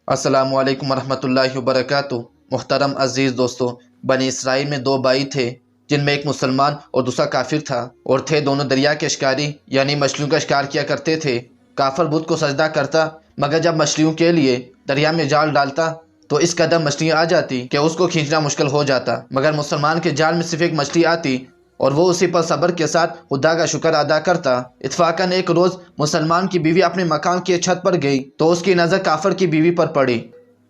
السلام علیکم ورحمۃ اللہ وبرکاتہ۔ محترم عزیز دوستو، بنی اسرائیل میں دو بھائی تھے جن میں ایک مسلمان اور دوسرا کافر تھا، اور تھے دونوں دریا کے شکاری یعنی مچھلیوں کا شکار کیا کرتے تھے۔ کافر بت کو سجدہ کرتا، مگر جب مچھلیوں کے لیے دریا میں جال ڈالتا تو اس قدر مچھلیاں آ جاتی کہ اس کو کھینچنا مشکل ہو جاتا، مگر مسلمان کے جال میں صرف ایک مچھلی آتی اور وہ اسی پر صبر کے ساتھ خدا کا شکر ادا کرتا۔ اتفاقاً ایک روز مسلمان کی بیوی اپنے مکان کی چھت پر گئی تو اس کی نظر کافر کی بیوی پر پڑی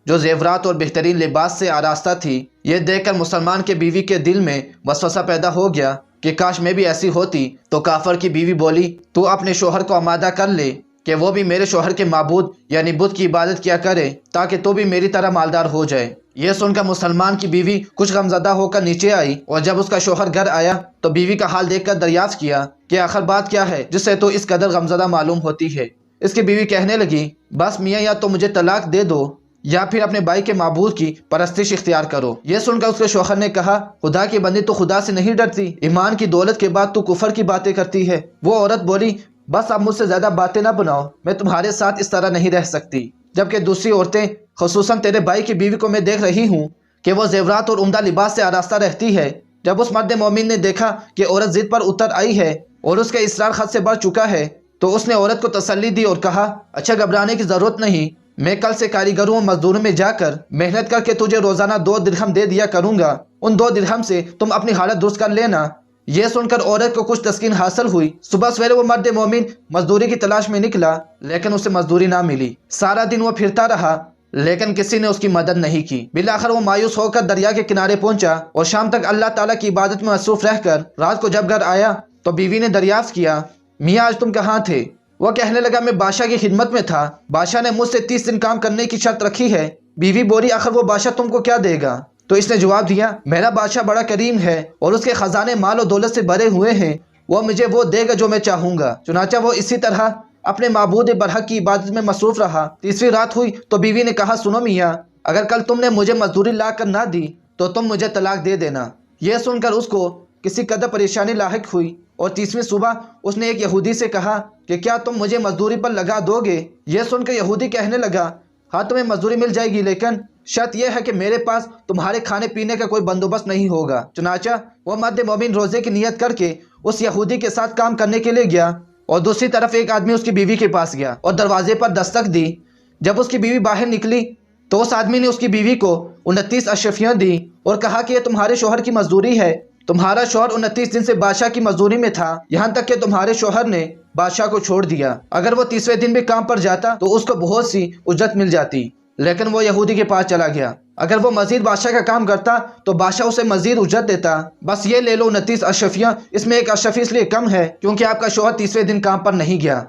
جو زیورات اور بہترین لباس سے آراستہ تھی۔ یہ دیکھ کر مسلمان کے بیوی کے دل میں وسوسہ پیدا ہو گیا کہ کاش میں بھی ایسی ہوتی۔ تو کافر کی بیوی بولی، تو اپنے شوہر کو آمادہ کر لے کہ وہ بھی میرے شوہر کے معبود یعنی بت کی عبادت کیا کرے تاکہ تو بھی میری طرح مالدار ہو جائے۔ یہ سن کر مسلمان کی بیوی کچھ غمزدہ ہو کر نیچے آئی، اور جب اس کا شوہر گھر آیا تو بیوی کا حال دیکھ کر دریافت کیا کہ آخر بات کیا ہے جس سے تو اس قدر غمزدہ معلوم ہوتی ہے۔ اس کی بیوی کہنے لگی، بس میاں یا تو مجھے طلاق دے دو یا پھر اپنے بھائی کے معبود کی پرستش اختیار کرو۔ یہ سن کر اس کے شوہر نے کہا، خدا کی بندی تو خدا سے نہیں ڈرتی، ایمان کی دولت کے بعد تو کفر کی باتیں کرتی ہے۔ وہ عورت بولی، بس اب مجھ سے زیادہ باتیں نہ بناؤ، میں تمہارے ساتھ اس طرح نہیں رہ سکتی۔ جبکہ دوسری عورتیں، خصوصاً تیرے بھائی کی بیوی کو میں دیکھ رہی ہوں کہ وہ زیورات اور عمدہ لباس سے آراستہ رہتی ہے۔ جب اس مرد مومن نے دیکھا کہ عورت ضد پر اتر آئی ہے اور اس کا اصرار حد سے بڑھ چکا ہے تو اس نے عورت کو تسلی دی اور کہا، اچھا گھبرانے کی ضرورت نہیں، میں کل سے کاریگروں اور مزدوروں میں جا کر محنت کر کے تجھے روزانہ 2 درہم دے دیا کروں گا، ان 2 درہم سے تم اپنی حالت درست کر لینا۔ یہ سن کر عورت کو کچھ تسکین حاصل ہوئی۔ صبح سویرے وہ مرد مومن مزدوری کی تلاش میں نکلا، لیکن اسے مزدوری نہ ملی۔ سارا دن وہ پھرتا رہا لیکن کسی نے اس کی مدد نہیں کی۔ بالآخر وہ مایوس ہو کر دریا کے کنارے پہنچا اور شام تک اللہ تعالیٰ کی عبادت میں مصروف رہ کر رات کو جب گھر آیا تو بیوی نے دریافت کیا، میاں آج تم کہاں تھے؟ وہ کہنے لگا، میں بادشاہ کی خدمت میں تھا، بادشاہ نے مجھ سے 30 دن کام کرنے کی شرط رکھی ہے۔ بیوی بولی، آخر وہ بادشاہ تم کو کیا دے گا؟ تو اس نے جواب دیا، میرا بادشاہ بڑا کریم ہے اور اس کے خزانے مال و دولت سے بھرے ہوئے ہیں، وہ مجھے وہ دے گا جو میں چاہوں گا۔ چنانچہ وہ اسی طرح اپنے معبود برحق کی عبادت میں مصروف رہا۔ تیسری رات ہوئی تو بیوی نے کہا، سنو میاں، اگر کل تم نے مجھے مزدوری لا کر نہ دی تو تم مجھے طلاق دے دینا۔ یہ سن کر اس کو کسی قدر پریشانی لاحق ہوئی، اور تیسویں صبح اس نے ایک یہودی سے کہا کہ کیا تم مجھے مزدوری پر لگا دو گے؟ یہ سن کر یہودی کہنے لگا، ہاں تمہیں مزدوری مل جائے گی، لیکن شرط یہ ہے کہ میرے پاس تمہارے کھانے پینے کا کوئی بندوبست نہیں ہوگا۔ چنانچہ وہ مرد مومن روزے کی نیت کر کے اس یہودی کے ساتھ کام کرنے کے لیے گیا، اور دوسری طرف ایک آدمی اس کی بیوی کے پاس گیا اور دروازے پر دستک دی۔ جب اس کی بیوی باہر نکلی تو اس آدمی نے اس کی بیوی کو 29 اشرفیاں دی اور کہا کہ یہ تمہارے شوہر کی مزدوری ہے۔ تمہارا شوہر 29 دن سے بادشاہ کی مزدوری میں تھا، یہاں تک کہ تمہارے شوہر نے بادشاہ کو چھوڑ دیا۔ اگر وہ 30ویں دن بھی کام پر جاتا تو اس کو بہت سی اجرت مل جاتی، لیکن وہ یہودی کے پاس چلا گیا۔ اگر وہ مزید بادشاہ کا کام کرتا تو بادشاہ اسے مزید اجرت دیتا۔ بس یہ لے لو 29 اشرفیاں، اس میں ایک اشرفی اس لیے کم ہے کیونکہ آپ کا شوہر 30ویں دن کام پر نہیں گیا۔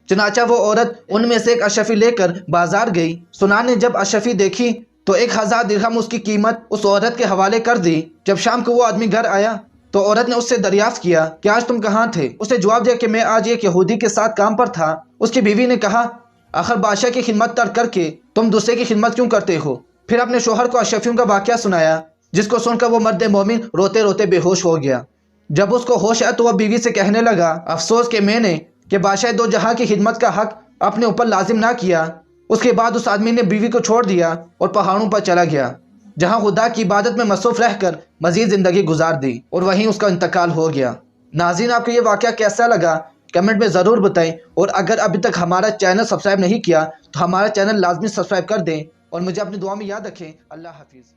چنانچہ وہ عورت ان میں سے ایک اشرفی لے کر بازار گئی۔ سنان نے جب اشرفی دیکھی تو 1000 درہم اس کی قیمت اس عورت کے حوالے کر دی۔ جب شام کو وہ آدمی گھر آیا تو عورت نے اس سے دریافت کیا کہ آج تم کہاں تھے؟ اس نے جواب دیا کہ میں آج ایک یہودی کے ساتھ کام پر تھا۔ اس کی بیوی نے کہا، آخر بادشاہ کی خدمت ترک کر کے تم دوسرے کی خدمت کیوں کرتے ہو؟ پھر اپنے شوہر کو اشرفیوں کا واقعہ سنایا، جس کو سن کر وہ مرد مومن روتے روتے بے ہوش ہو گیا۔ جب اس کو ہوش آیا تو وہ بیوی سے کہنے لگا، افسوس کہ میں نے کہ بادشاہ 2 جہاں کی خدمت کا حق اپنے اوپر لازم نہ کیا۔ اس کے بعد اس آدمی نے بیوی کو چھوڑ دیا اور پہاڑوں پر چلا گیا، جہاں خدا کی عبادت میں مصروف رہ کر مزید زندگی گزار دی، اور وہیں اس کا انتقال ہو گیا۔ ناظرین، آپ کو یہ واقعہ کیسا لگا کمنٹ میں ضرور بتائیں، اور اگر ابھی تک ہمارا چینل سبسکرائب نہیں کیا تو ہمارا چینل لازمی سبسکرائب کر دیں، اور مجھے اپنی دعا میں یاد رکھیں۔ اللہ حافظ۔